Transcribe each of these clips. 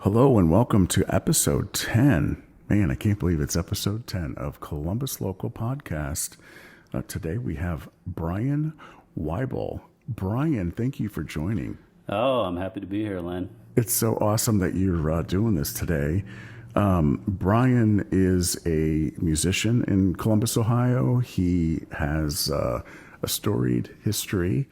Hello and welcome to episode 10. Man, I can't believe it's episode 10 of Columbus Local Podcast. Today we have Brian Weibel. Brian, thank you for joining. Oh, I'm happy to be here, Len. It's so awesome that you're doing this today. Brian is a musician in Columbus, Ohio. He has a storied history.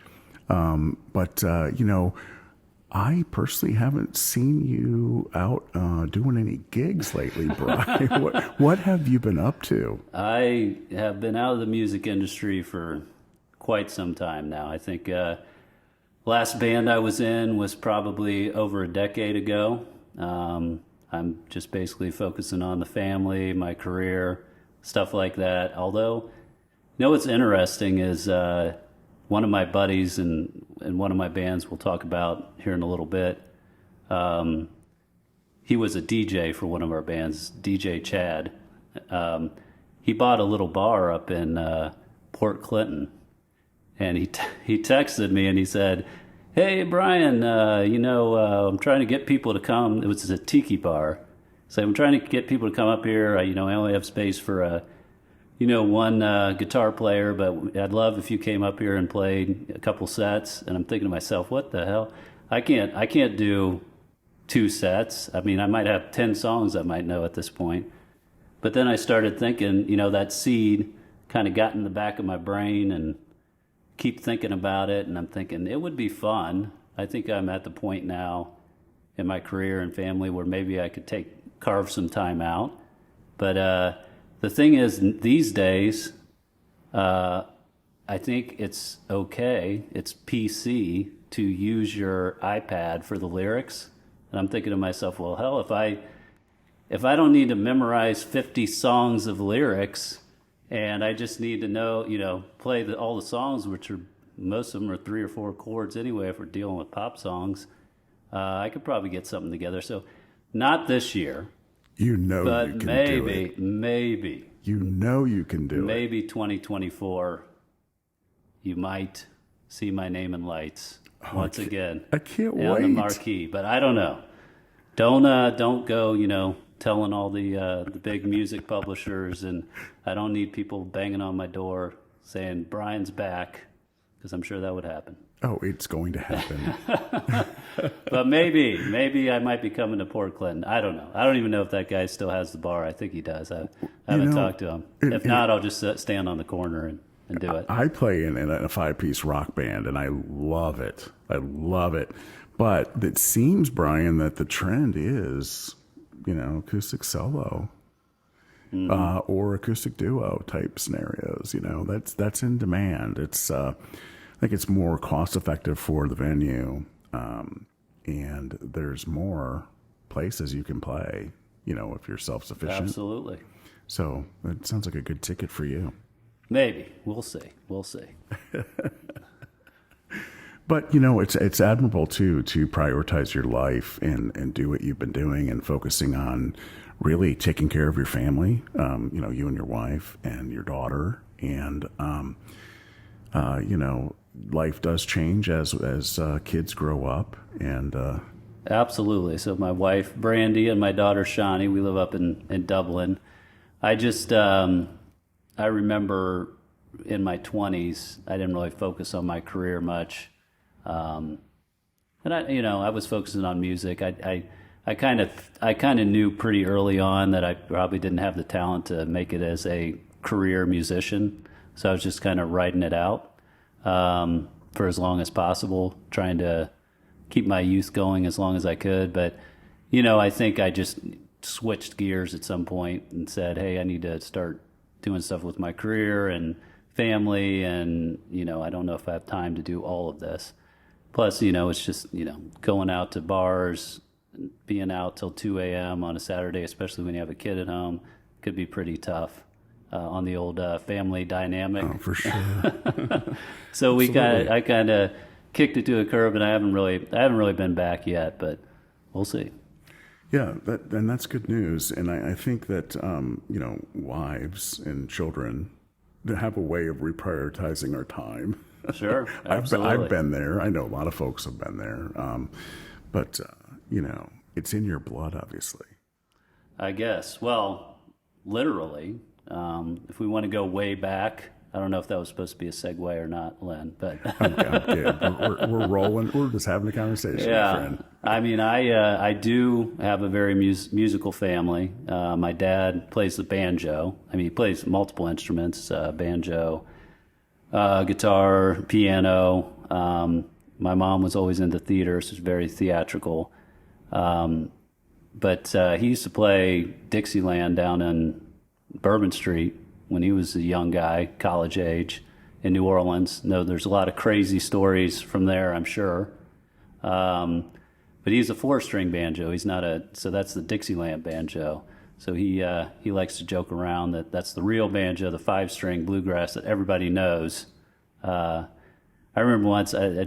I personally haven't seen you out doing any gigs lately, Brian. What have you been up to? I have been out of the music industry for quite some time now. I think last band I was in was probably over a decade ago. I'm just basically focusing on the family, my career, stuff like that. Although, what's interesting is one of my buddies and one of my bands we'll talk about here in a little bit, he was a DJ for one of our bands, DJ Chad. He bought a little bar up in Port Clinton, and he texted me and he said, "Hey, Brian, I'm trying to get people to come." It was a tiki bar. So I'm trying to get people to come up here. I only have space for one guitar player, but I'd love if you came up here and played a couple sets. And I'm thinking to myself, what the hell? I can't do 2 sets. I mean, I might have 10 songs I might know at this point. But then I started thinking, that seed kind of got in the back of my brain and keep thinking about it. And I'm thinking it would be fun. I think I'm at the point now in my career and family where maybe I could carve some time out. But, the thing is, these days, I think it's okay, it's PC to use your iPad for the lyrics. And I'm thinking to myself, well, hell, if I don't need to memorize 50 songs of lyrics, and I just need to know, play all the songs, which are, most of them are 3 or 4 chords anyway, if we're dealing with pop songs, I could probably get something together. So not this year. But you can do it. Maybe. You can do it. Maybe 2024, you might see my name in lights once again. I can't wait. On the marquee, but I don't know. Don't go, telling all the big music publishers, and I don't need people banging on my door saying Brian's back, because I'm sure that would happen. Oh, it's going to happen. But maybe I might be coming to Port Clinton. I don't know. I don't even know if that guy still has the bar. I think he does. I haven't talked to him. If not, I'll just stand on the corner and do it. I play in a 5-piece rock band, and I love it. But it seems, Brian, that the trend is, acoustic solo. Mm-hmm. Or acoustic duo type scenarios. That's in demand. I think it's more cost effective for the venue, and there's more places you can play, if you're self-sufficient. Absolutely. So it sounds like a good ticket for you. Maybe. We'll see. But, it's admirable, too, to prioritize your life and do what you've been doing and focusing on really taking care of your family, you and your wife and your daughter. And, life does change as kids grow up, and absolutely. So my wife Brandy and my daughter Shawnee, we live up in Dublin. I just I remember in my 20s I didn't really focus on my career much, and I was focusing on music. I kind of knew pretty early on that I probably didn't have the talent to make it as a career musician, so I was just kind of riding it out for as long as possible, trying to keep my youth going as long as I could. But, I think I just switched gears at some point and said, hey, I need to start doing stuff with my career and family. And, I don't know if I have time to do all of this. Plus, it's just, going out to bars, being out till 2 a.m. on a Saturday, especially when you have a kid at home, could be pretty tough. On the old family dynamic. Oh, for sure. So I kind of kicked it to a curb, and I haven't really been back yet, but we'll see. Yeah, and that's good news. And I think that wives and children have a way of reprioritizing our time. Sure, absolutely. I've been there. I know a lot of folks have been there. But it's in your blood, obviously. I guess. Well, literally, if we want to go way back, I don't know if that was supposed to be a segue or not, Len, but I'm good. We're rolling. We're just having a conversation, yeah. friend. I mean, I do have a very musical family. My dad plays the banjo. I mean, he plays multiple instruments: banjo, guitar, piano. My mom was always into theater, so she's very theatrical. But he used to play Dixieland down in Bourbon Street when he was a young guy, college age, in New Orleans. No, there's a lot of crazy stories from there, I'm sure. But he's a 4-string banjo. He's not so that's the Dixieland banjo. So he likes to joke around that's the real banjo, the 5-string bluegrass that everybody knows. I remember once, I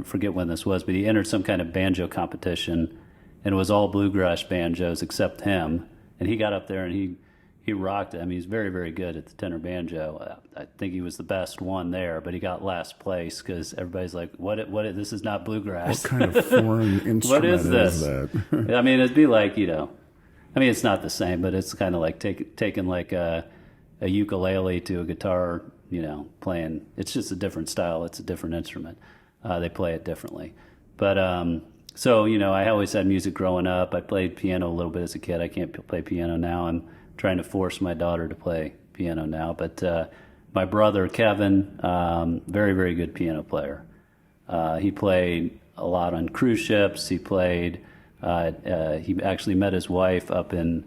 forget when this was, but he entered some kind of banjo competition, and it was all bluegrass banjos except him. And he got up there and he rocked it. I mean, he's very, very good at the tenor banjo. I think he was the best one there, but he got last place because everybody's like, "What? This is not bluegrass. What kind of foreign instrument What is this?" that? I mean, it'd be like, I mean, it's not the same, but it's kind of like taking like a ukulele to a guitar, playing. It's just a different style. It's a different instrument. They play it differently. But so, I always had music growing up. I played piano a little bit as a kid. I can't play piano now. I'm trying to force my daughter to play piano now. But my brother, Kevin, very, very good piano player. He played a lot on cruise ships. He actually met his wife up in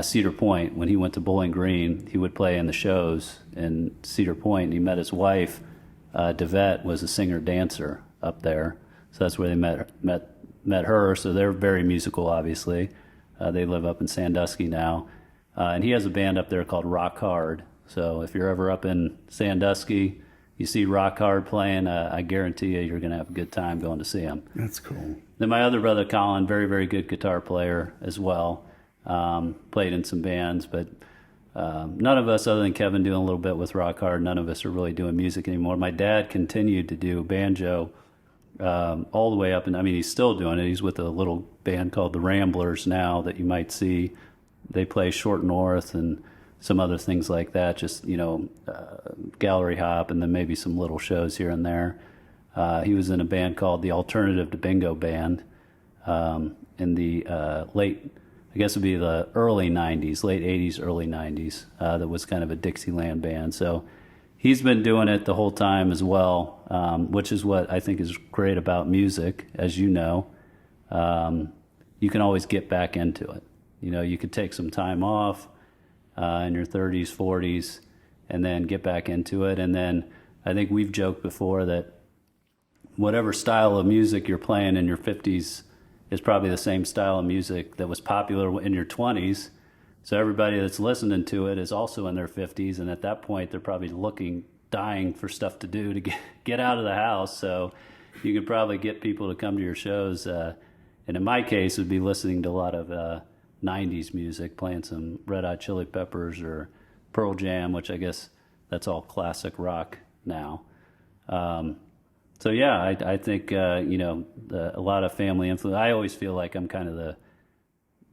Cedar Point. When he went to Bowling Green, he would play in the shows in Cedar Point. And he met his wife. DeVette was a singer-dancer up there. So that's where they met her. So they're very musical, obviously. They live up in Sandusky now. And he has a band up there called Rock Hard. So if you're ever up in Sandusky, you see Rock Hard playing, I guarantee you're going to have a good time going to see him. That's cool. Then my other brother, Colin, very, very good guitar player as well. Played in some bands, but none of us, other than Kevin doing a little bit with Rock Hard, none of us are really doing music anymore. My dad continued to do banjo all the way up, and I mean, he's still doing it. He's with a little band called the Ramblers now that you might see. They play Short North and some other things like that, just, gallery hop, and then maybe some little shows here and there. He was in a band called the Alternative to Bingo Band in the late, I guess it would be the early 90s, late 80s, early 90s. That was kind of a Dixieland band. So he's been doing it the whole time as well, which is what I think is great about music, as you know. You can always get back into it. You could take some time off in your 30s, 40s, and then get back into it. And then I think we've joked before that whatever style of music you're playing in your 50s is probably the same style of music that was popular in your 20s. So everybody that's listening to it is also in their 50s, and at that point they're probably dying for stuff to do to get out of the house. So you could probably get people to come to your shows. And in my case, it would be listening to a lot of 90s music, playing some Red Hot Chili Peppers or Pearl Jam, which I guess that's all classic rock now. So yeah, I think a lot of family influence. I always feel like I'm kind of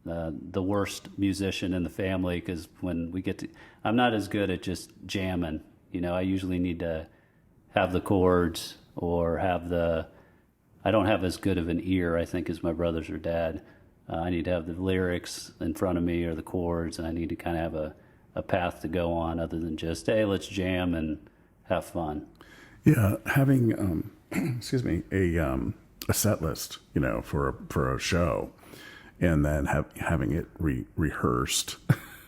the worst musician in the family, because when we get to, I'm not as good at just jamming. I usually need to have the chords or I don't have as good of an ear, I think, as my brothers or dad. I need to have the lyrics in front of me or the chords, and I need to kind of have a path to go on other than just, hey, let's jam and have fun. Yeah, having a set list, for a show, and then having it rehearsed.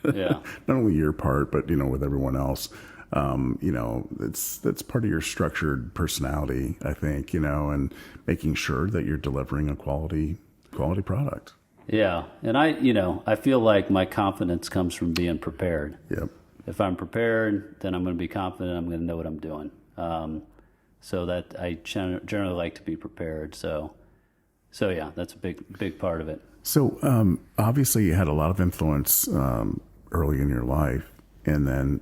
Yeah. Not only your part, but with everyone else. That's part of your structured personality, I think. And making sure that you're delivering a quality product. Yeah, and I feel like my confidence comes from being prepared. Yep. If I'm prepared, then I'm going to be confident. I'm going to know what I'm doing. So that I generally like to be prepared. So yeah, that's a big part of it. So obviously you had a lot of influence early in your life, and then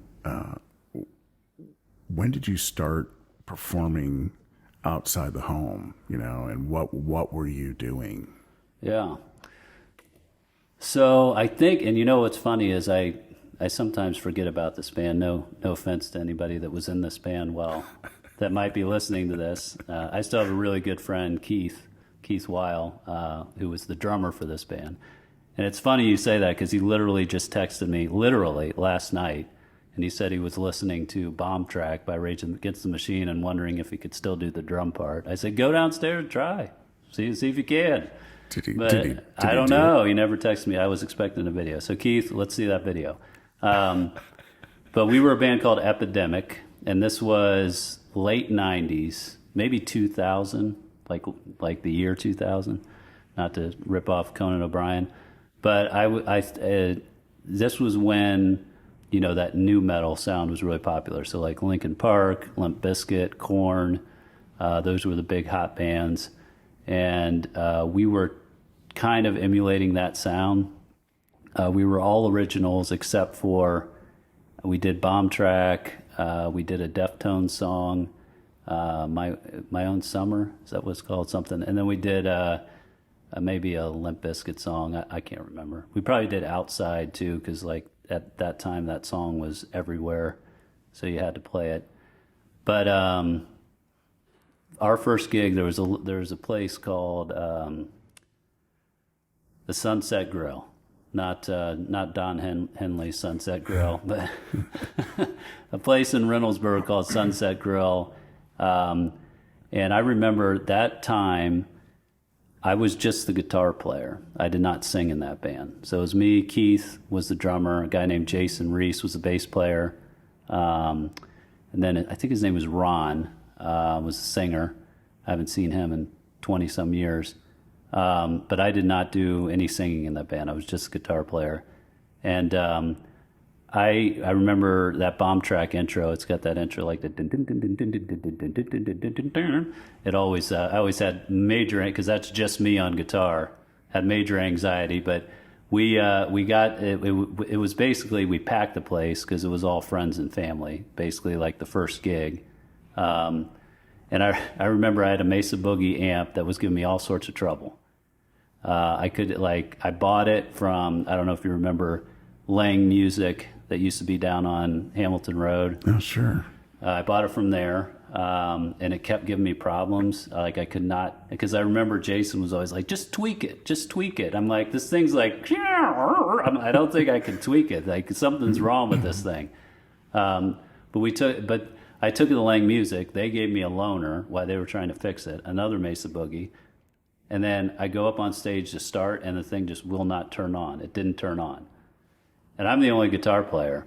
when did you start performing outside the home? And what were you doing? Yeah. So I think, and you know what's funny is I sometimes forget about this band. No offense to anybody that was in this band, that might be listening to this. I still have a really good friend, Keith Weil, who was the drummer for this band. And it's funny you say that because he literally just texted me, literally last night, and he said he was listening to Bomb Track by Rage Against the Machine and wondering if he could still do the drum part. I said, go downstairs and try. See if you can. But I don't know. He never texted me. I was expecting a video. So Keith, let's see that video. But we were a band called Epidemic, and this was late 90s, maybe 2000, like the year 2000, not to rip off Conan O'Brien. But this was when, you know, that new metal sound was really popular. So like Linkin Park, Limp Bizkit, Korn, those were the big hot bands. And we were kind of emulating that sound. We were all originals except for we did Bomb Track, we did a Deftones song, My Own Summer, is that what it's called? Something. And then we did maybe a Limp Bizkit song. I can't remember. We probably did Outside too, because like at that time that song was everywhere, so you had to play it. But our first gig, there was a place called the Sunset Grill, not Don Henley's Sunset Grill, but a place in Reynoldsburg called Sunset Grill. And I remember that time I was just the guitar player. I did not sing in that band. So it was me, Keith was the drummer, a guy named Jason Reese was the bass player. And then I think his name was Ron, was the singer. I haven't seen him in 20-some years. But I did not do any singing in that band. I was just a guitar player. And I remember that Bomb Track intro. It's got that intro like the it always I always had major, because that's just me on guitar, had major anxiety. But we got it was basically, we packed the place because it was all friends and family, basically like the first gig. And I remember I had a Mesa Boogie amp that was giving me all sorts of trouble. I bought it from, I don't know if you remember Lang Music that used to be down on Hamilton Road. Oh, sure. I bought it from there, and it kept giving me problems. I could not, because I remember Jason was always like, just tweak it. I'm like, this thing's like, I don't think I can tweak it. Like, something's wrong with this thing. But I took it to Lang Music. They gave me a loaner while they were trying to fix it, another Mesa Boogie. And then I go up on stage to start, and the thing just will not turn on. It didn't turn on. And I'm the only guitar player.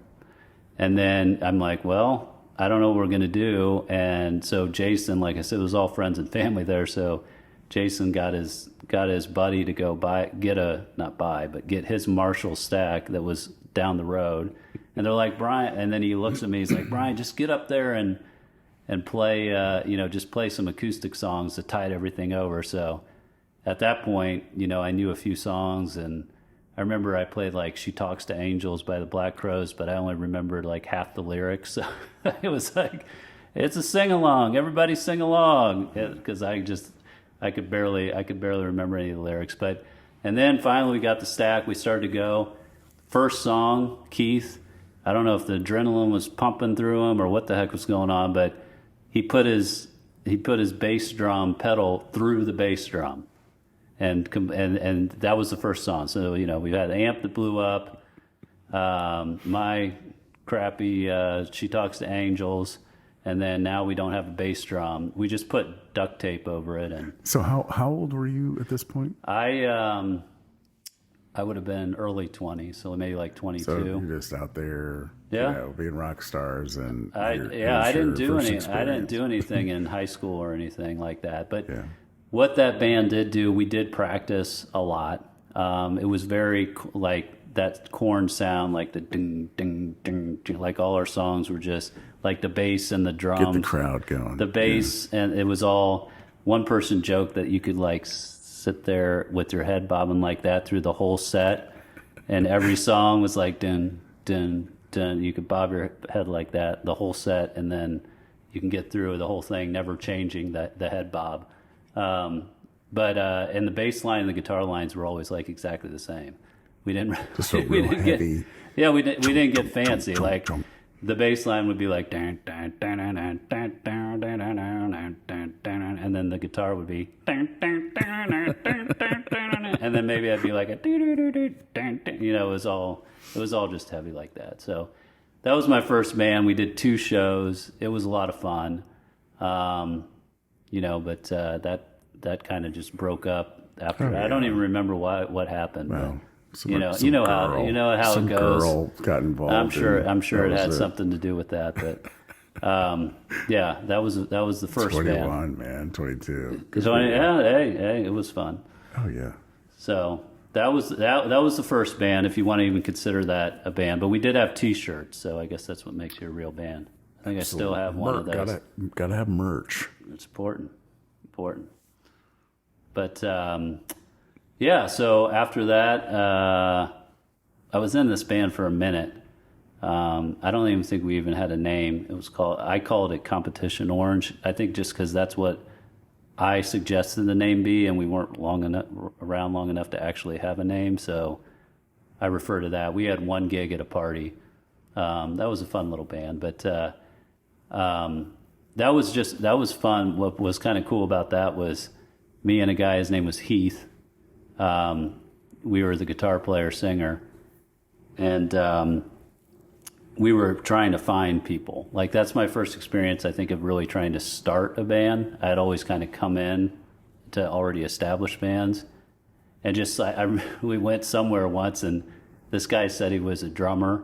And then I'm like, well, I don't know what we're going to do. And so Jason, like I said, it was all friends and family there. So Jason got his buddy to go get his Marshall stack that was down the road. And they're like, Brian, and then he looks at me, he's like, Brian, just get up there and play, just play some acoustic songs to tide everything over. So at that point, I knew a few songs, and I remember I played like She Talks to Angels by the Black Crowes, but I only remembered like half the lyrics. So it was like, it's a sing-along, everybody sing along, because I could barely remember any of the lyrics. And then finally we got the stack, we started to go. First song, Keith, I don't know if the adrenaline was pumping through him or what the heck was going on, but he put his bass drum pedal through the bass drum. And that was the first song. So, we had an amp that blew up, my crappy She Talks to Angels, and then now we don't have a bass drum. We just put duct tape over it. And so how old were you at this point? I would have been early 20s, so maybe like 22. So you're just out there, being rock stars, and I didn't do anything in high school or anything like that. But what that band did do, we did practice a lot. It was very like that Korn sound, like the ding ding ding ding, like all our songs were just like the bass and the drums. Get the crowd going. The bass, and it was all. One person joked that you could like sit there with your head bobbing like that through the whole set, and every song was like dun dun dun. You could bob your head like that the whole set, and then you can get through the whole thing, never changing the head bob. But and the bass line and the guitar lines were always like exactly the same. We didn't Just a we real didn't heavy. get we didn't get fancy. Like the bass line would be like and then the guitar would be and then maybe I'd be like a you know, it was all just heavy like that. So that was my first band. We did 2 shows. It was a lot of fun. You know, but that kind of just broke up after. Oh, yeah. I don't even remember what happened. Well, but, you know how some it goes. Girl got involved. I'm sure it had was something to do with that. But yeah, that was the first 21, band. man, 22. So hey, it was fun. Oh yeah. So that was the first band, if you want to even consider that a band. But we did have T-shirts, so I guess that's what makes you a real band. I think I still have one of those. Gotta have merch. It's important. But yeah, so after that, I was in this band for a minute. I don't even think we even had a name. I called it Competition Orange. I think just because that's what I suggested the name be, and we weren't around long enough to actually have a name, so I refer to that. We had 1 gig at a party. That was a fun little band, but that was fun. What was kind of cool about that was me and a guy, his name was Heath. We were the guitar player, singer, and we were trying to find people. Like, that's my first experience, I think, of really trying to start a band. I had always kind of come in to already established bands, and just we went somewhere once, and this guy said he was a drummer,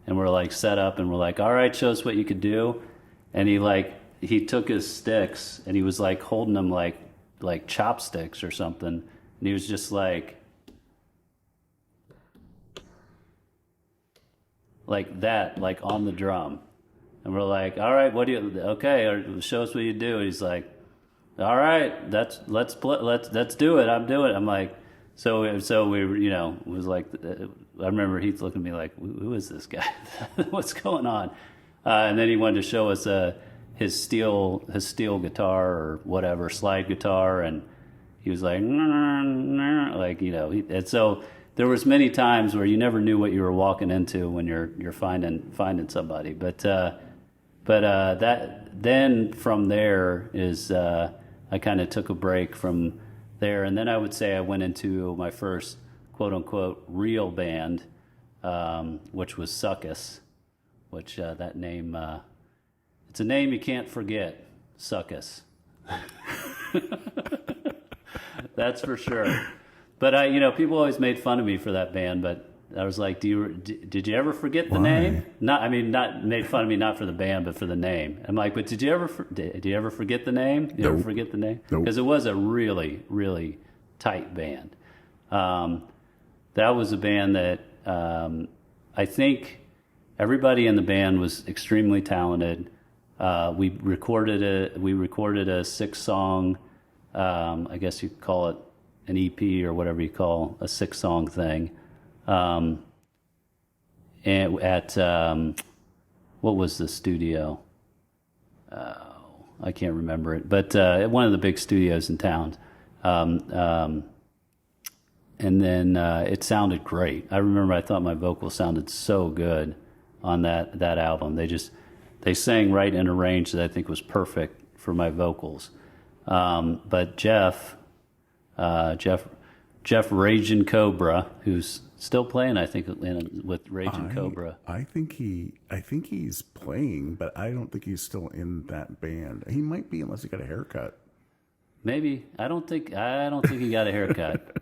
and we're like set up, and we're like, all right, show us what you could do. And he took his sticks, and he was like holding them like chopsticks or something, and he was just like that, like on the drum. And we're like, all right, show us what you do. And he's like, all right, let's do it. I'm doing it. I'm like, so we were, you know, it was like, I remember Heath looking at me like, who is this guy? What's going on? And then he wanted to show us his steel guitar or whatever, slide guitar, and he was like, like, you know, and so there was many times where you never knew what you were walking into when you're finding somebody. But that then from there is I kind of took a break from there, and then I would say I went into my first quote unquote real band, which was Suckus, which that name it's a name you can't forget, Suckus. That's for sure. But you know, people always made fun of me for that band. But I was like, did you ever forget the name? Not made fun of me, not for the band, but for the name. I'm like, but did you ever forget the name? You ever forget the name? Because it was a really, really tight band. That was a band that I think everybody in the band was extremely talented. We recorded a 6-song, I guess you could call it an EP or whatever you call a 6-song thing. And at what was the studio? I can't remember it, but at one of the big studios in town. And then it sounded great. I remember I thought my vocals sounded so good on that album. They sang right in a range that I think was perfect for my vocals. But Jeff Ragin' Cobra, who's still playing, I think, with Ragin' Cobra. I think he's playing, but I don't think he's still in that band. He might be, unless he got a haircut. Maybe. I don't think he got a haircut.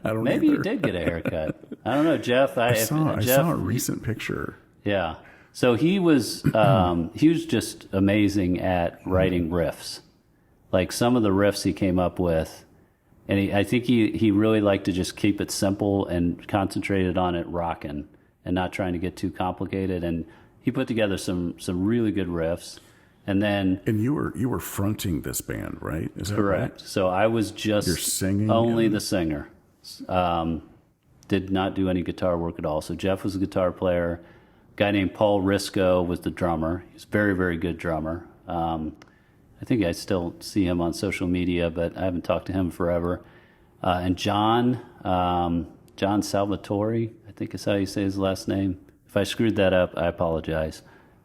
I don't. Maybe either. he did get a haircut. I don't know, Jeff. I saw a recent picture. Yeah. So he was just amazing at writing riffs. Like some of the riffs he came up with, and I think he really liked to just keep it simple and concentrated on it rocking and not trying to get too complicated. And he put together some really good riffs. And you were fronting this band, right? Is that correct? Right? So I was just only the singer. Did not do any guitar work at all. So Jeff was the guitar player. A guy named Paul Risco was the drummer. He's a very, very good drummer. I think I still see him on social media, but I haven't talked to him forever. And John Salvatore, I think is how you say his last name. If I screwed that up, I apologize.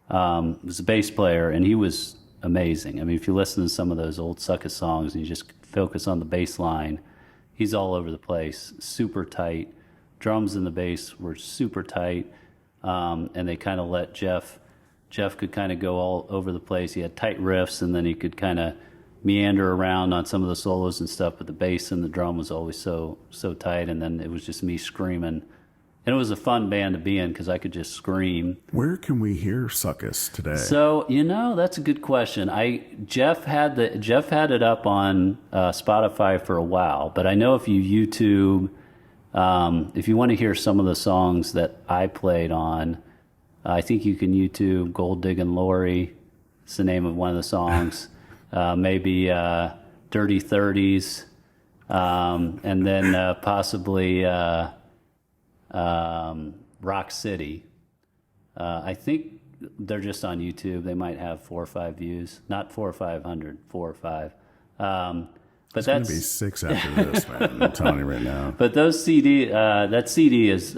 Was a bass player, and he was amazing. I mean, if you listen to some of those old Suckus songs and you just focus on the bass line, he's all over the place, super tight. Drums and the bass were super tight, and they kind of let Jeff could kind of go all over the place. He had tight riffs, and then he could kind of meander around on some of the solos and stuff, but the bass and the drum was always so tight, and then it was just me screaming. And it was a fun band to be in because I could just scream. Where can we hear Suckus today? So, that's a good question. Jeff had it up on Spotify for a while, but I know if you YouTube, if you want to hear some of the songs that I played on, I think you can YouTube Gold Diggin' Lori. It's the name of one of the songs. Maybe Dirty 30s, and then possibly Rock City. I think they're just on YouTube. They might have 4 or 5 views, not 4 or 500, 4 or 5. But it's that's going to be 6 after this, man. I'm telling you right now. But that CD is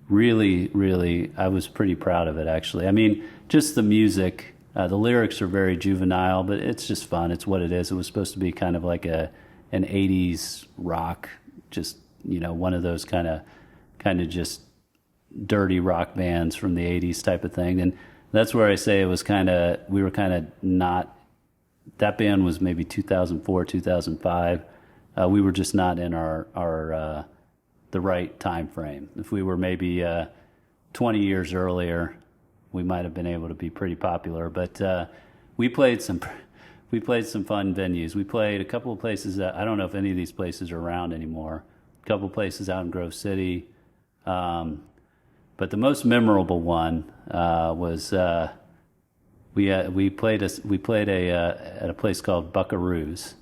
really, really. I was pretty proud of it, actually. I mean, just the music. The lyrics are very juvenile, but it's just fun. It's what it is. It was supposed to be kind of like an 80s rock, just, one of those kind of just dirty rock bands from the 80s type of thing. And that's where I say we were kind of not, that band was maybe 2004, 2005. We were just not in our the right time frame. If we were maybe 20 years earlier, we might have been able to be pretty popular, but we played some fun venues. We played a couple of places that I don't know if any of these places are around anymore. A couple of places out in Grove City, but the most memorable one was we played at a place called Buckaroos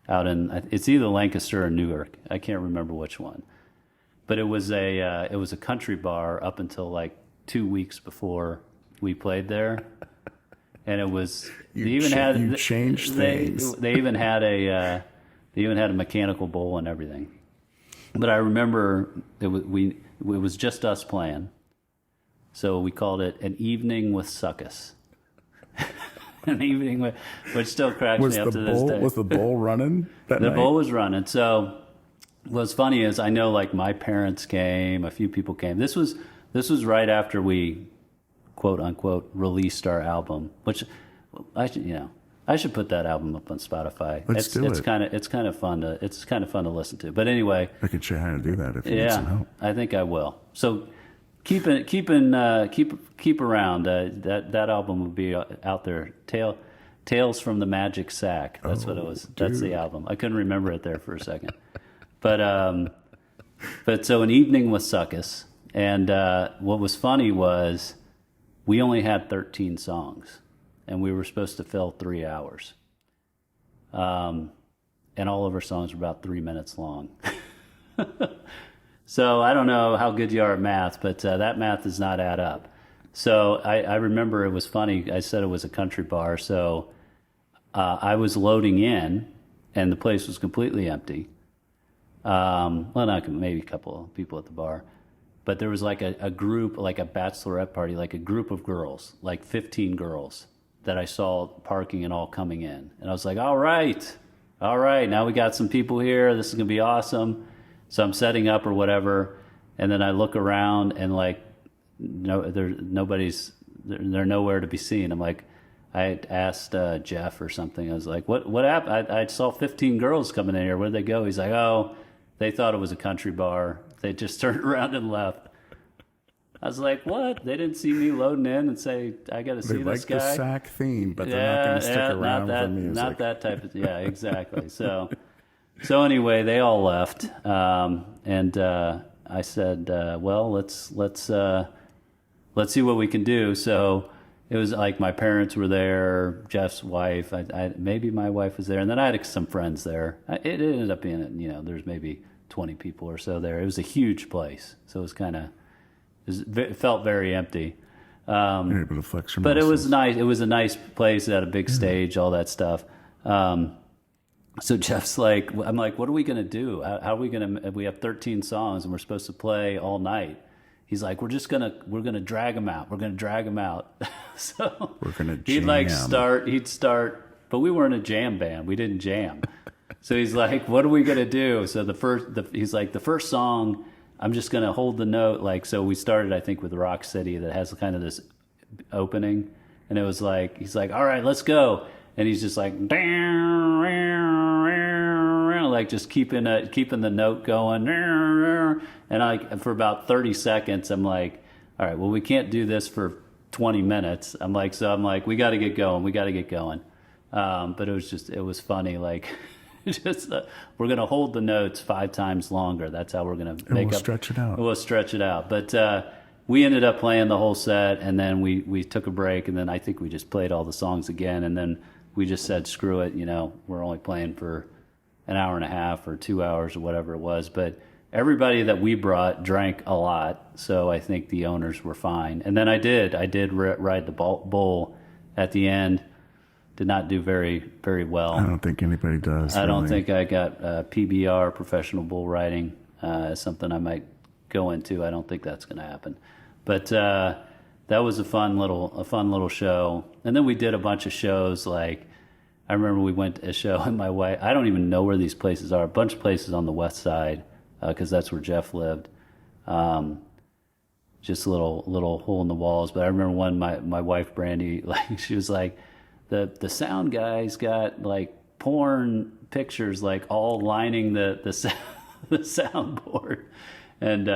out in, it's either Lancaster or Newark. I can't remember which one, but it was a country bar up until like 2 weeks before we played there, and it was you changed things. They even had a mechanical bull and everything. But I remember it was just us playing, so we called it an evening with Suckus. An evening with, which still cracks me up to this day. Was the bull running that night? The bull was running. So what's funny is I know like my parents came, a few people came. This was right after we, quote unquote, released our album, which I should put that album up on Spotify. It's kind of fun to listen to. But anyway, I could show you how to do that if you need some help. I think I will. So keep around. That album will be out there. Tales from the Magic Sack. That's what it was. Dude. That's the album. I couldn't remember it there for a second. But so an evening with Suckus. And what was funny was we only had 13 songs, and we were supposed to fill 3 hours. And all of our songs were about 3 minutes long. So I don't know how good you are at math, but that math does not add up. So I remember it was funny. I said it was a country bar, so I was loading in, and the place was completely empty. Maybe a couple of people at the bar. But there was like a group, like a bachelorette party, like a group of girls, like 15 girls that I saw parking and all coming in. And I was like, all right, now we got some people here. This is going to be awesome. So I'm setting up or whatever. And then I look around and like, they're nowhere to be seen. I'm like, I had asked Jeff or something. I was like, what happened? I saw 15 girls coming in here. Where'd they go? He's like, oh, they thought it was a country bar. They just turned around and left. I was like, what? They didn't see me loading in and say, I got to see this guy? They like the sack theme, but they're not going to stick around for music. Not that type of, yeah, exactly. So anyway, they all left. And I said, well, let's see what we can do. So it was like my parents were there, Jeff's wife, maybe my wife was there, and then I had some friends there. It ended up being, there's maybe 20 people or so there. It was a huge place, so it was it felt very empty. You're able to flex your But it was muscles. nice. It was a nice place. It had a big stage, all that stuff. So Jeff's like, I'm like, what are we going to do? How are we going to, we have 13 songs and we're supposed to play all night. He's like, we're going to drag them out. We're going to drag them out. So We're gonna he'd like jam. he'd start, but we weren't a jam band. We didn't jam. So he's like, what are we going to do? So he's like, the first song, I'm just going to hold the note. Like, so we started, I think, with Rock City that has kind of this opening. And it was like, he's like, all right, let's go. And he's just like, like just keeping the note going. And for about 30 seconds, I'm like, all right, well, we can't do this for 20 minutes. I'm like, we got to get going. We got to get going. But it was funny. Like, just we're going to hold the notes 5 times longer. That's how we're going to make we'll up. stretch it out. We'll stretch it out. But we ended up playing the whole set, and then we took a break, and then I think we just played all the songs again, and then we just said, screw it, we're only playing for an hour and a half or 2 hours or whatever it was. But everybody that we brought drank a lot, so I think the owners were fine. And then I did ride the bull at the end. Did not do very, very well. I don't think anybody does. I don't really. think I got PBR, professional bull riding, something I might go into. I don't think that's going to happen. But that was a fun little show. And then we did a bunch of shows. Like, I remember we went to a show, and my wife, I don't even know where these places are. A bunch of places on the west side, because that's where Jeff lived. Just a little hole in the walls. But I remember one, my wife Brandy, like, she was like, the sound guy's got like porn pictures like all lining the the soundboard. And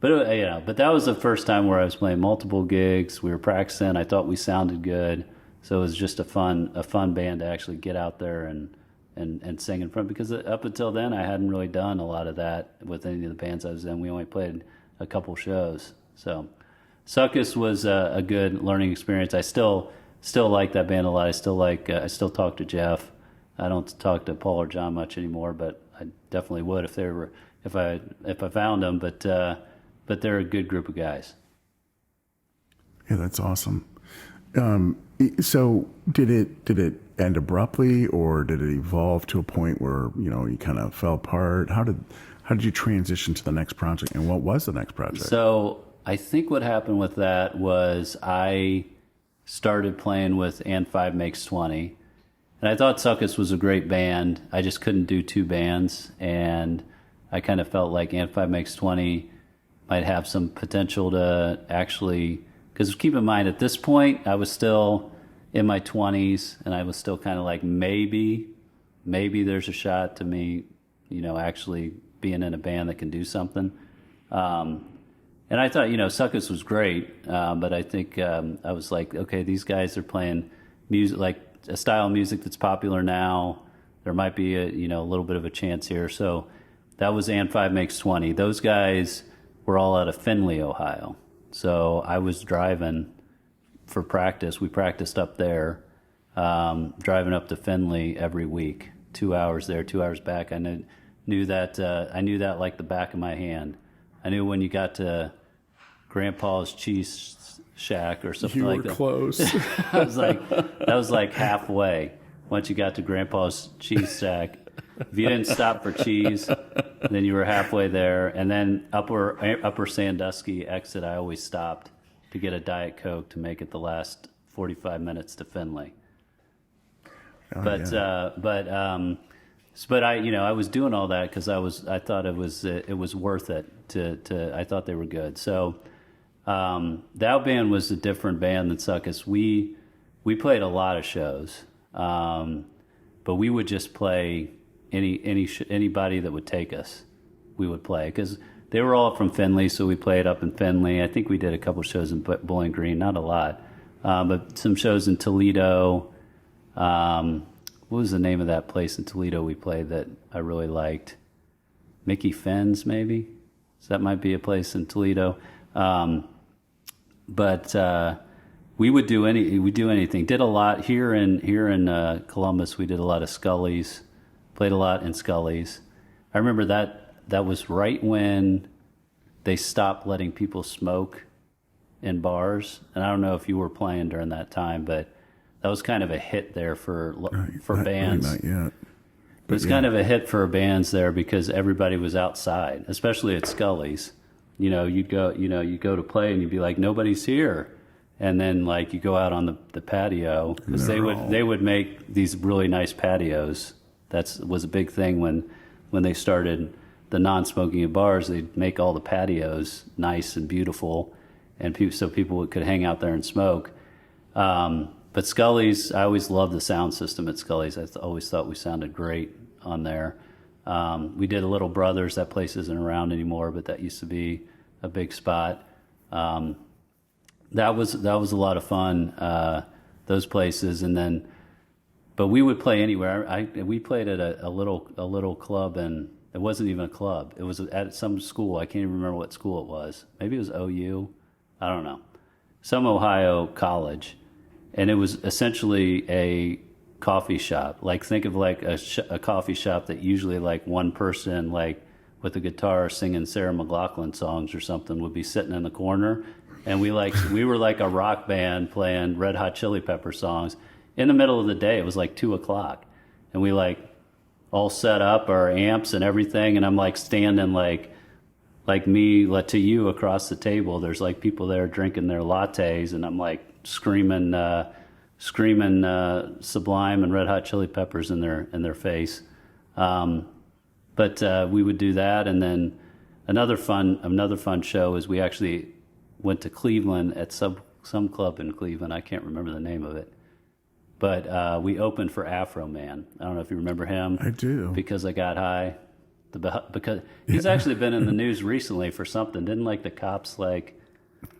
but that was the first time where I was playing multiple gigs. We were practicing. I thought we sounded good, so it was just a fun band to actually get out there and sing in front. Because up until then, I hadn't really done a lot of that with any of the bands I was in. We only played a couple shows. So Succus was a good learning experience. I still like that band a lot. I still talk to Jeff. I don't talk to Paul or John much anymore, but I definitely would if I found them. But they're a good group of guys. Yeah, that's awesome. So did it end abruptly, or did it evolve to a point where you kind of fell apart? How did you transition to the next project, and what was the next project? So I think what happened with that was I started playing with And 5 Makes 20, and I thought Succus was a great band. I just couldn't do 2 bands, and I kind of felt like And 5 Makes 20 might have some potential to actually, because keep in mind, at this point, I was still in my 20s, and I was still kind of like, maybe there's a shot to me, actually being in a band that can do something. And I thought, Succus was great, but I think I was like, okay, these guys are playing music, like a style of music that's popular now. There might be a little bit of a chance here. So that was And 5 Makes 20. Those guys were all out of Findlay, Ohio. So I was driving for practice. We practiced up there, driving up to Findlay every week, 2 hours there, 2 hours back. I knew that like the back of my hand. I knew when you got to Grandpa's Cheese Shack or something like that. You were close. That was like halfway. Once you got to Grandpa's Cheese Shack, if you didn't stop for cheese, then you were halfway there. And then Upper Sandusky exit, I always stopped to get a Diet Coke to make it the last 45 minutes to Findlay. But I was doing all that because I thought it was worth it I thought they were good. So that band was a different band than Succus. We played a lot of shows, but we would just play anybody that would take us. We would play because they were all from Findlay, so we played up in Findlay. I think we did a couple shows in Bowling Green, not a lot, but some shows in Toledo. What was the name of that place in Toledo we played that I really liked? Mickey Finn's, maybe? So that might be a place in Toledo. But we do anything. Did a lot here in Columbus. We did a lot of Scully's. Played a lot in Scully's. I remember that was right when they stopped letting people smoke in bars. And I don't know if you were playing during that time, but that was kind of a hit there for bands. Not yet. It was kind of a hit for bands there because everybody was outside, especially at Scully's. You go to play and you'd be like, nobody's here. And then like you go out on the patio, because they would make these really nice patios. That was a big thing when they started the non-smoking in bars. They'd make all the patios nice and beautiful, and so people could hang out there and smoke. But Scully's, I always loved the sound system at Scully's. I always thought we sounded great on there. We did a Little Brothers. That place isn't around anymore, but that used to be a big spot. That was a lot of fun. Those places, but we would play anywhere. We played at a little club, and it wasn't even a club. It was at some school. I can't even remember what school it was. Maybe it was OU. I don't know. Some Ohio college. And it was essentially a coffee shop. Like, think of like a coffee shop that usually like one person like with a guitar singing Sarah McLachlan songs or something would be sitting in the corner. And we were like a rock band playing Red Hot Chili Pepper songs in the middle of the day. It was like 2:00, and we like all set up our amps and everything. And I'm like standing like me to you across the table. There's like people there drinking their lattes, and I'm like screaming Sublime and Red Hot Chili Peppers in their face. But we would do that, and then another fun show is we actually went to Cleveland at some club in Cleveland. I can't remember the name of it, but we opened for Afro Man. I don't know if you remember him. I do. Because I Got High. Because he's actually been in the news recently for something. Didn't like the cops like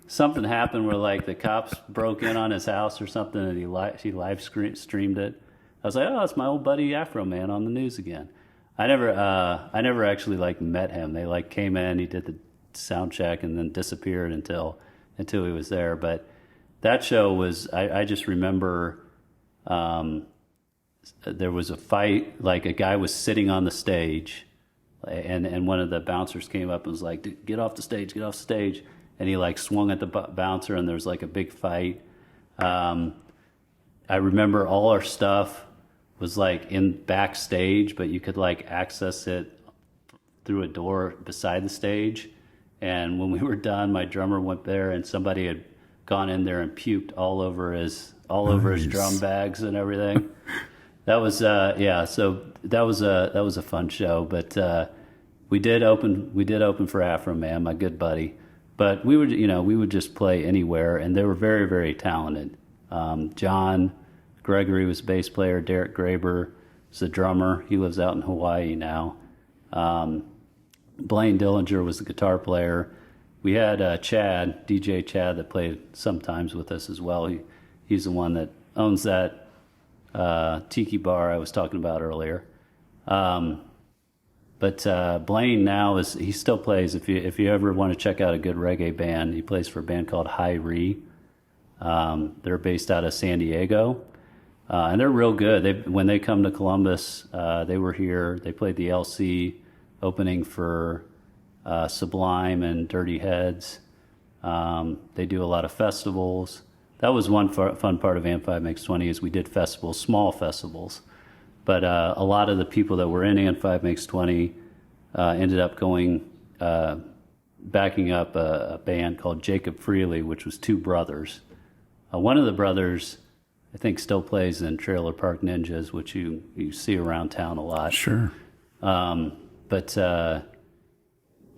something happened where like the cops broke in on his house or something, and he live streamed it. I was like, oh, it's my old buddy Afro Man on the news again. I never actually like met him. They like came in, he did the sound check, and then disappeared until he was there. But that show was, I just remember there was a fight. Like a guy was sitting on the stage, and one of the bouncers came up and was like, get off the stage. And he like swung at the bouncer, and there was like a big fight. I remember all our stuff was like in backstage, but you could like access it through a door beside the stage. And when we were done, my drummer went there, and somebody had gone in there and puked all over his drum bags and everything. That was So that was a fun show. But we did open for Afro Man, my good buddy. But we would just play anywhere, and they were very, very talented. John Gregory was bass player. Derek Graber is the drummer. He lives out in Hawaii now. Blaine Dillinger was the guitar player. We had DJ Chad, that played sometimes with us as well. He's the one that owns that tiki bar I was talking about earlier. But Blaine now he still plays. If you ever want to check out a good reggae band, he plays for a band called Hi Re. They're based out of San Diego, and they're real good. When they come to Columbus, they were here. They played the LC opening for Sublime and Dirty Heads. They do a lot of festivals. That was one fun part of Amp 5 Makes 20 is we did festivals, small festivals. But a lot of the people that were in Amp 5 Makes 20 ended up backing up a band called Jacob Freely, which was two brothers. One of the brothers, I think, still plays in Trailer Park Ninjas, which you see around town a lot. Sure. But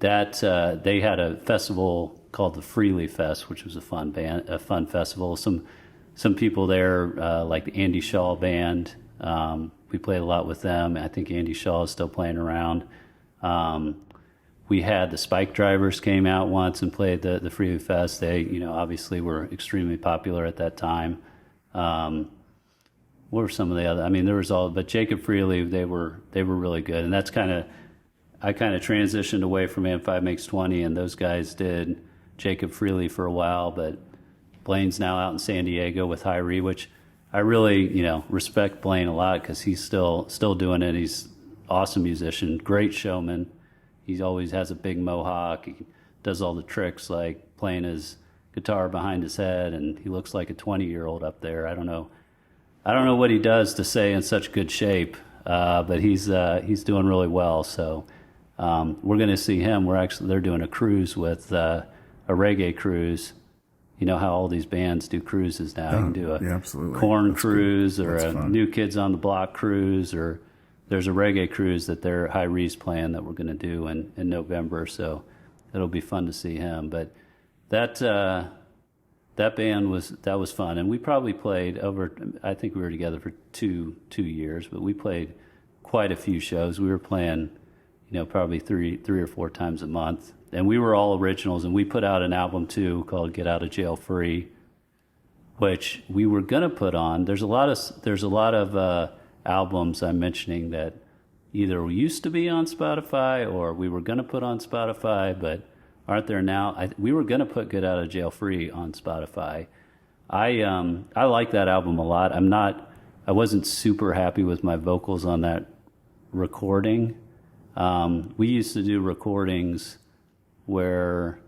they had a festival called the Freely Fest, which was a fun festival. Some people there, like the Andy Shaw Band. We played a lot with them. I think Andy Shaw is still playing around. We had the Spike Drivers came out once and played the Freely Fest. They, obviously were extremely popular at that time. What were some of the other? I mean, there was but Jacob Freely, they were really good, and that's I kind of transitioned away from Amp 5 Makes 20, and those guys did Jacob Freely for a while, but Blaine's now out in San Diego with Hi Re, which I really, respect Blaine a lot because he's still doing it. He's an awesome musician, great showman. He always has a big mohawk. He does all the tricks like playing his guitar behind his head, and he looks like a 20-year-old up there. I don't know what he does to stay in such good shape, but he's doing really well. So we're going to see him. They're doing a cruise with a reggae cruise. You know how all these bands do cruises now. You can do a absolutely. corn That's cruise good. or That's a fun. New Kids on the Block cruise, or there's a reggae cruise that they're High Re's playing that we're going to do in November. So it'll be fun to see him. But that band was fun, and we probably played over. I think we were together for two years, but we played quite a few shows. We were playing, probably three or four times a month, and we were all originals. And we put out an album too called "Get Out of Jail Free," which we were gonna put on. There's a lot of albums I'm mentioning that either used to be on Spotify or we were gonna put on Spotify, but aren't there now. We were going to put Get Out of Jail Free on Spotify. I like that album a lot. I wasn't super happy with my vocals on that recording. We used to do recordings where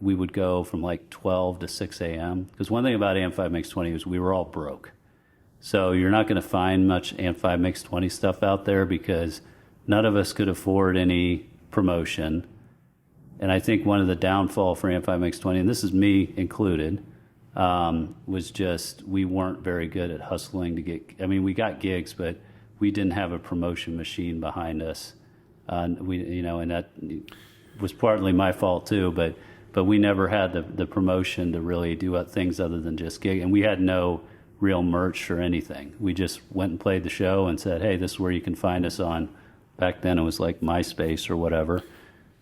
we would go from like 12 to 6 a.m. Because one thing about AM5 Mix 20 is we were all broke. So you're not going to find much AM5 Mix 20 stuff out there because none of us could afford any promotion. And I think one of the downfall for AM5 Mix 20, and this is me included, was just we weren't very good at hustling to get. I mean, we got gigs, but we didn't have a promotion machine behind us. And that was partly my fault too. But we never had the promotion to really do things other than just gig, and we had no real merch or anything. We just went and played the show and said, "Hey, this is where you can find us on." Back then, it was like MySpace or whatever.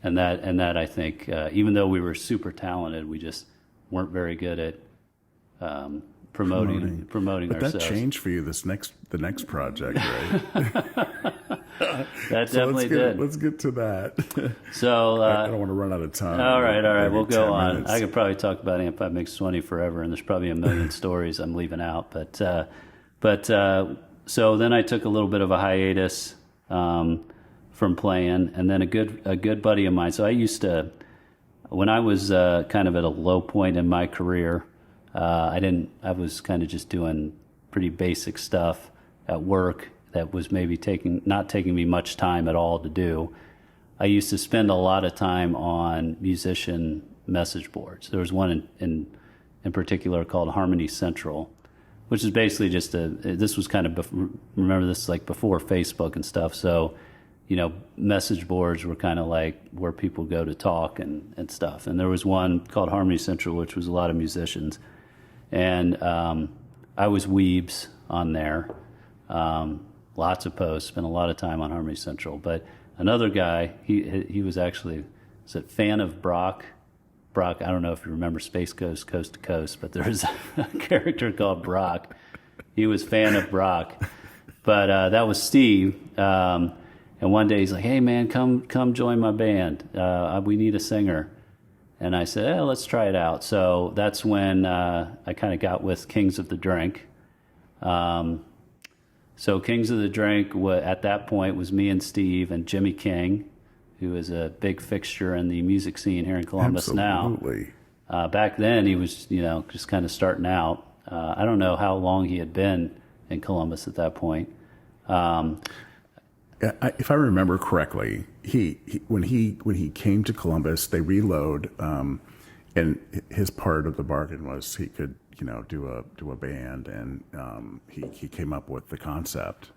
And that I think, even though we were super talented, we just weren't very good at promoting But ourselves. that changed for you the next project, right? That definitely did. Let's get to that. So I don't want to run out of time. all right, Maybe we'll 10 go on. minutes. I could probably talk about AM5 Mix 20 forever, and there's probably a million stories I'm leaving out. But so then I took a little bit of a hiatus from playing, and then a good buddy of mine. So I used to, when I was kind of at a low point in my career, I was kind of just doing pretty basic stuff at work that was maybe not taking me much time at all to do. I used to spend a lot of time on musician message boards. There was one in particular called Harmony Central, which is basically just this was kind of, remember this is like before Facebook and stuff. So, message boards were kind of like where people go to talk and stuff. And there was one called Harmony Central, which was a lot of musicians. And I was Weebs on there. Lots of posts, spent a lot of time on Harmony Central. But another guy, he was actually a fan of Brock. Brock, I don't know if you remember Space Ghost Coast to Coast, but there's a character called Brock. He was fan of Brock. But that was Steve. And one day he's like, "Hey man, come join my band. We need a singer." And I said, "Let's try it out." So that's when I kind of got with Kings of the Drink. So Kings of the Drink at that point was me and Steve and Jimmy King, who is a big fixture in the music scene here in Columbus Absolutely. now. Back then he was, just kind of starting out. I don't know how long he had been in Columbus at that point. If I remember correctly, when he came to Columbus, they reload, and his part of the bargain was he could do a band, and he came up with the concept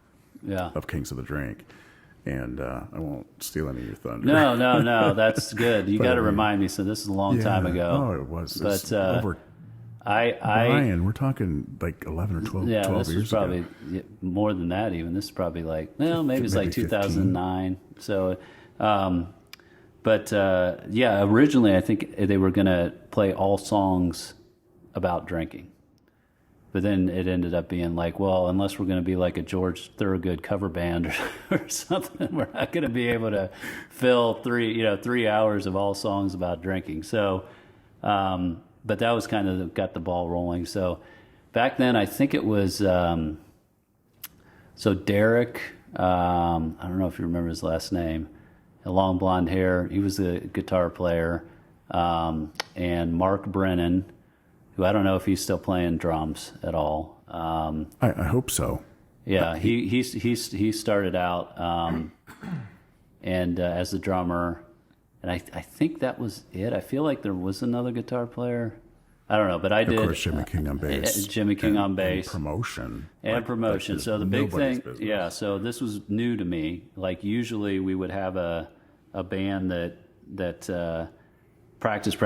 of Kings of the Drink. And I won't steal any of your thunder. No, that's good. You got to remind me. So this is a long time ago. Oh, it was. But Over. Brian, we're talking like 11 or 12, 12 this years was probably ago. More than that even. This is probably maybe it's like 15. 2009. So, originally I think they were going to play all songs about drinking. But then it ended up being like, well, unless we're going to be like a George Thorogood cover band or something, we're not going to be able to fill 3 hours of all songs about drinking. So, but that was kind of got the ball rolling. So back then, I think it was, so Derek, I don't know if you remember his last name, long blonde hair. He was a guitar player. and Mark Brennan, who I don't know if he's still playing drums at all. I hope so. Yeah, he started out and as the drummer, and I think that was it. I feel like there was another guitar player. I don't know, but I did. Of course, Jimmy King on bass. Jimmy King on bass. And promotion. And promotion. So the big thing, business. yeah. So this was new to me. Like usually we would have a band that practice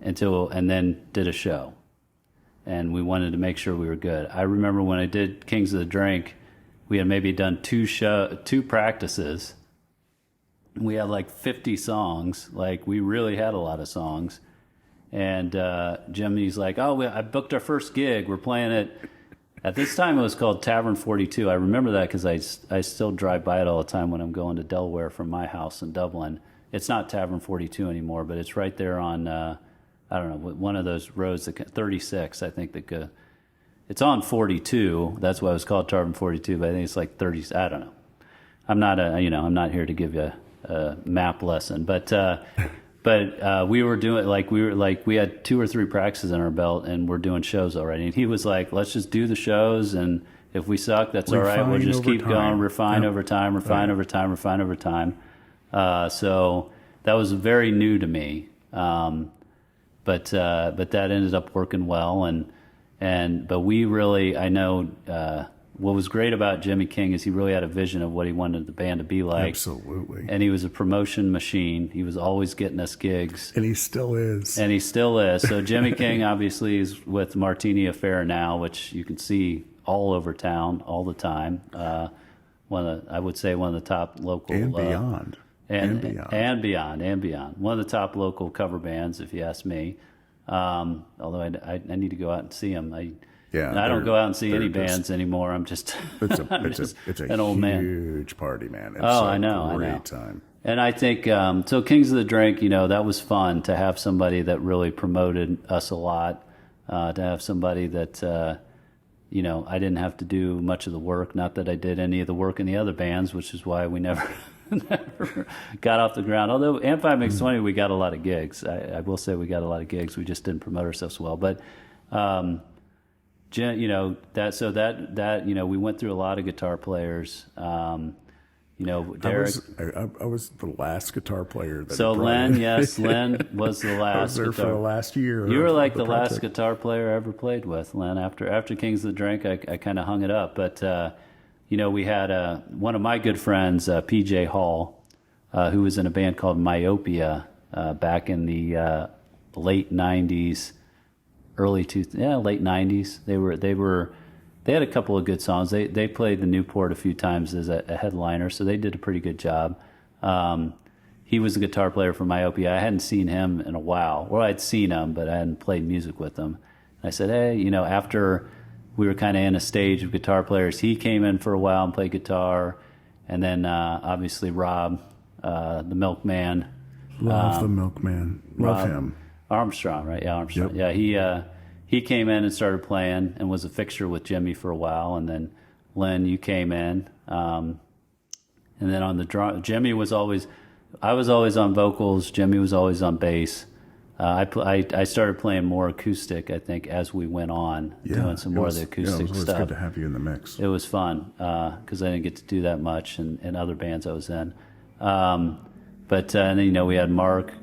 and then did a show, and we wanted to make sure we were good. I remember when I did Kings of the Drink, we had maybe done two practices. We had like 50 songs. Like we really had a lot of songs. And Jimmy's like, "Oh, I booked our first gig. We're playing it." At this time, it was called Tavern 42. I remember that because I still drive by it all the time when I'm going to Delaware from my house in Dublin. It's not Tavern 42 anymore, but it's right there on, I don't know, one of those roads, 36, I think, that go. It's on 42. That's why it was called Tavern 42, but I think it's like 30. I don't know. I'm not here to give you a map lesson, but we were doing we had 2 or 3 practices in our belt, and we're doing shows already. And he was like, "Let's just do the shows, and if we suck, that's all right. We'll just keep going, refine over time, refine over time, refine over time." So that was very new to me, but that ended up working well, but we really, I know. What was great about Jimmy King is he really had a vision of what he wanted the band to be like. Absolutely. And he was a promotion machine. He was always getting us gigs. And he still is. So Jimmy King obviously is with Martini Affair now, which you can see all over town all the time. I would say one of the top local... And beyond. And beyond. One of the top local cover bands, if you ask me. Although I need to go out and see them. I don't go out and see any bands anymore. I'm just it's an old man. Huge party, man. It's I know. Great time. And I think so. Kings of the Drink, that was fun to have somebody that really promoted us a lot. To have somebody that I didn't have to do much of the work. Not that I did any of the work in the other bands, which is why we never got off the ground. Although Amp 5 Mix 20, we got a lot of gigs. I will say we got a lot of gigs. We just didn't promote ourselves well, but. We went through a lot of guitar players. Derek. I was the last guitar player. Len was the last. I was there for the last year. You were like the last guitar player I ever played with, Len. After Kings of the Drink, I kind of hung it up. But we had one of my good friends, PJ Hall, who was in a band called Myopia back in the late '90s. Late '90s. They had a couple of good songs. They played the Newport a few times as a headliner, so they did a pretty good job. He was a guitar player for Myopia. I hadn't seen him in a while. Well, I'd seen him, but I hadn't played music with him. And I said, hey, after we were kind of in a stage of guitar players, he came in for a while and played guitar, and then obviously Rob, the Milkman. Love the Milkman. Love him. Armstrong, right? Yeah, Armstrong. Yep. Yeah, he came in and started playing and was a fixture with Jimmy for a while, and then Len, you came in, and then on the drum, I was always on vocals. Jimmy was always on bass. I started playing more acoustic, I think, as we went on, doing some more of the acoustic stuff. It was good to have you in the mix. It was fun because I didn't get to do that much in other bands I was in. But and then, we had Mark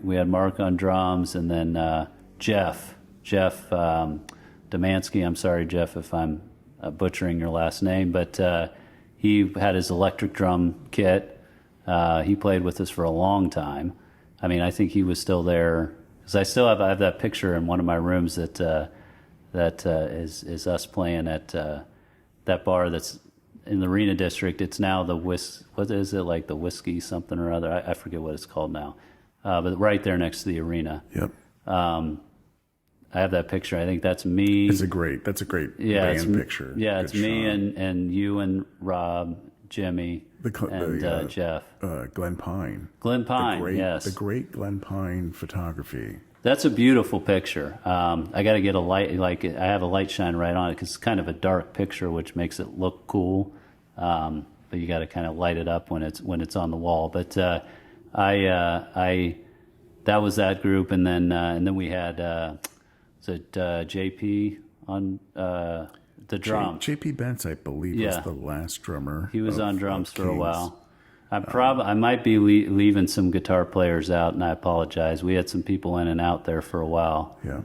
on drums, and then Jeff Demansky. I'm sorry, Jeff, if I'm butchering your last name, but he had his electric drum kit. He played with us for a long time. I mean, I think he was still there because I have that picture in one of my rooms that is us playing at that bar that's in the Arena District. It's now what is it, like the Whiskey something or other? I forget what it's called now. But right there next to the arena. Yep. I have that picture. I think that's me. That's a great band picture. Yeah, it's me and you and Rob, Jimmy, and Jeff. Glenn Pine. Yes. The great Glenn Pine photography. That's a beautiful picture. I got to get a light, I have a light shine right on it because it's kind of a dark picture, which makes it look cool. But you got to kind of light it up when it's on the wall. But I that was that group, and then we had JP on the drums. J.P. Bentz, I believe, was the last drummer. He was on drums for a while. I might be leaving some guitar players out, and I apologize. We had some people in and out there for a while. Yeah.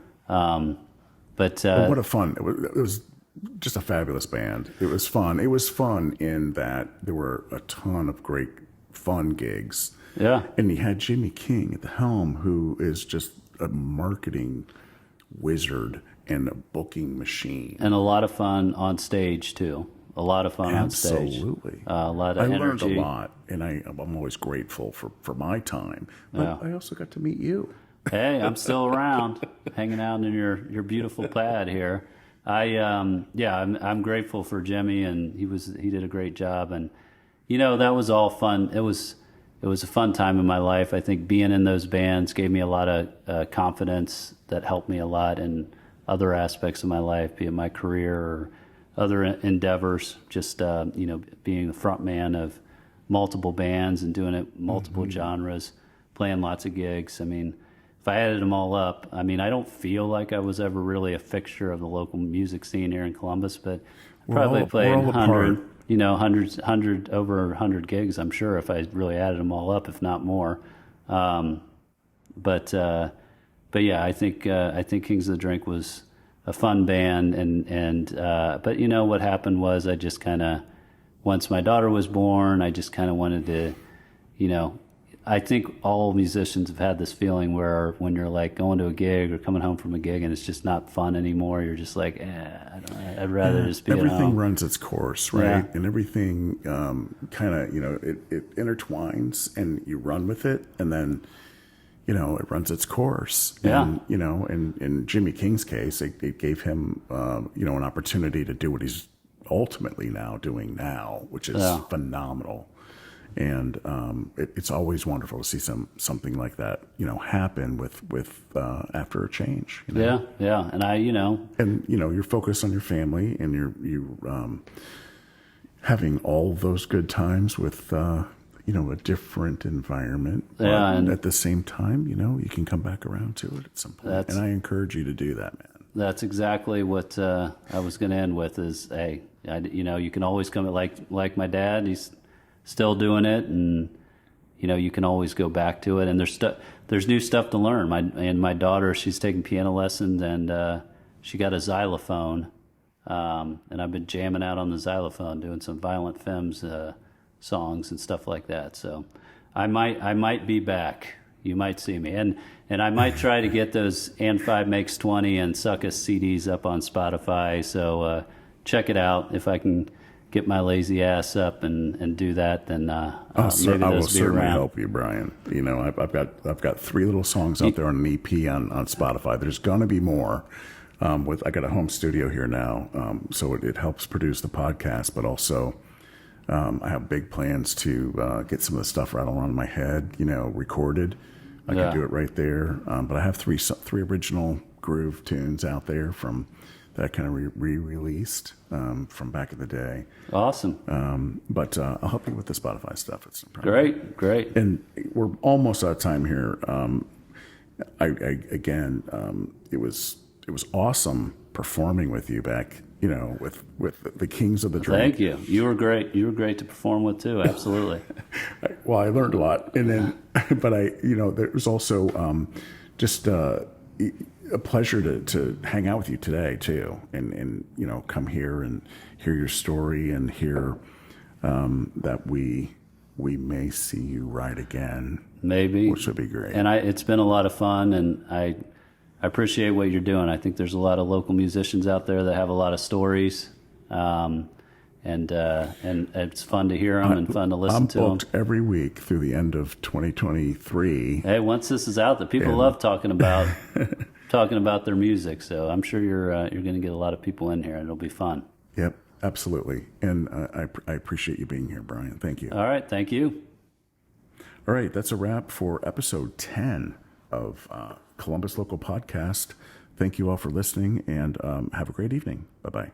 But what a fun! It was just a fabulous band. It was fun. It was fun in that there were a ton of great fun gigs. Yeah. And he had Jimmy King at the helm, who is just a marketing wizard and a booking machine. And a lot of fun on stage, too. A lot of fun on stage. Absolutely. A lot of I energy. learned a lot, and I'm always grateful for my time. But I also got to meet you. Hey, I'm still around, hanging out in your beautiful pad here. I'm grateful for Jimmy, and he did a great job, and that was all fun. It was a fun time in my life. I think being in those bands gave me a lot of confidence that helped me a lot in other aspects of my life, be it my career or other endeavors. Just being the front man of multiple bands and doing it multiple genres, playing lots of gigs. I mean, if I added them all up, I don't feel like I was ever really a fixture of the local music scene here in Columbus, but probably played over 100 gigs, I'm sure, if I really added them all up, if not more. But yeah, I think Kings of the Drink was a fun band, but what happened was I just kind of, once my daughter was born, I just kind of wanted to, I think all musicians have had this feeling where when you're like going to a gig or coming home from a gig and it's just not fun anymore, you're just like, I'd rather just be at home. Everything runs its course, right? Yeah. And everything kind of, it intertwines and you run with it, and then, it runs its course. Yeah. And, in Jimmy King's case, it gave him, an opportunity to do what he's ultimately doing now, which is phenomenal. And it's always wonderful to see something like that, happen with after a change. Yeah, and and you're focused on your family, and you're having all those good times with a different environment. Yeah, and at the same time, you can come back around to it at some point. And I encourage you to do that, man. That's exactly what I was going to end with. Is you can always come like my dad. He's still doing it, and you can always go back to it, and there's new stuff to learn. My daughter, she's taking piano lessons, and she got a xylophone, and I've been jamming out on the xylophone, doing some Violent Femmes songs and stuff like that. So I might be back. You might see me, and I might try to get those And 5 Makes 20 and Suck Us CDs up on Spotify. So check it out. If I can get my lazy ass up and do that, then maybe I will those be certainly around. help you, Brian. I've got 3 little songs out there on an EP on Spotify. There's gonna be more. I got a home studio here now, so it helps produce the podcast, but also I have big plans to get some of the stuff rattled on my head, recorded. I can do it right there. But I have three original groove tunes out there that I kind of re-released from back in the day. Awesome. But I'll help you with the Spotify stuff. It's no problem. Great. And we're almost out of time here. It was awesome performing with you back, with the Kings of the Drink. Thank you. You were great. You were great to perform with too. Absolutely. Well, I learned a lot, and then, but there was also just a pleasure to hang out with you today too, and come here and hear your story and hear that we may see you ride again, maybe, which would be great. And it's been a lot of fun, and I appreciate what you're doing. I think there's a lot of local musicians out there that have a lot of stories, and it's fun to hear them and fun to listen to them. I'm booked every week through the end of 2023. Hey, once this is out, the people love talking about their music. So I'm sure you're going to get a lot of people in here, and it'll be fun. Yep, absolutely. And I appreciate you being here, Brian. Thank you. All right, thank you. All right, that's a wrap for episode 10 of Columbus Local Podcast. Thank you all for listening, and have a great evening. Bye-bye.